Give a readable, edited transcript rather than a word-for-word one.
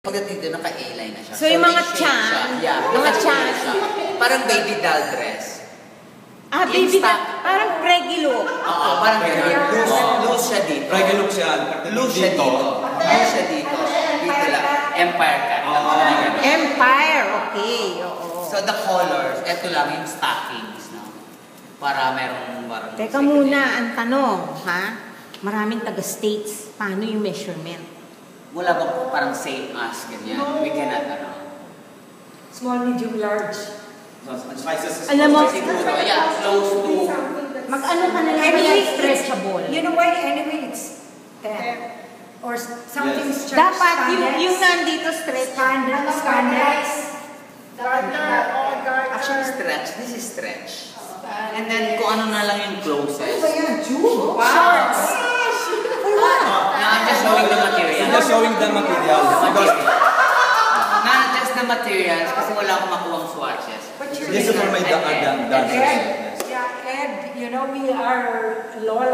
Pagdating dito, naka-A-line na siya. So, yung mga chan, mga chan. Parang baby doll dress. Baby doll, parang preggy look. Oo, parang loose siya dito. Preggy look siya. Loose siya dito. Loose siya dito. Dito lang. Empire cut. Empire, okay. Oo. So, the colors, eto lang yung stockings, no? Para merong Teka muna, ang tanong, ha? Maraming taga-states, paano yung measurement? Wala ba po parang same as, ganyan? We cannot, Small, medium, large. Alam mo, siguro, close to... Mag-ano ka na lang yung stretchable. You know why? Anyway, it's 10. Or something Yes. stretch. Dapat yung nandito stretch. Standards. Actually, stretch. This is stretch. And then, kung ano na lang yung closest. Shorts. I'm just showing the material. Just showing the material. Not just the materials, kasi wala akong makuhang swatches. This is for my dancers. Yeah, Ed, you know, we are Lola.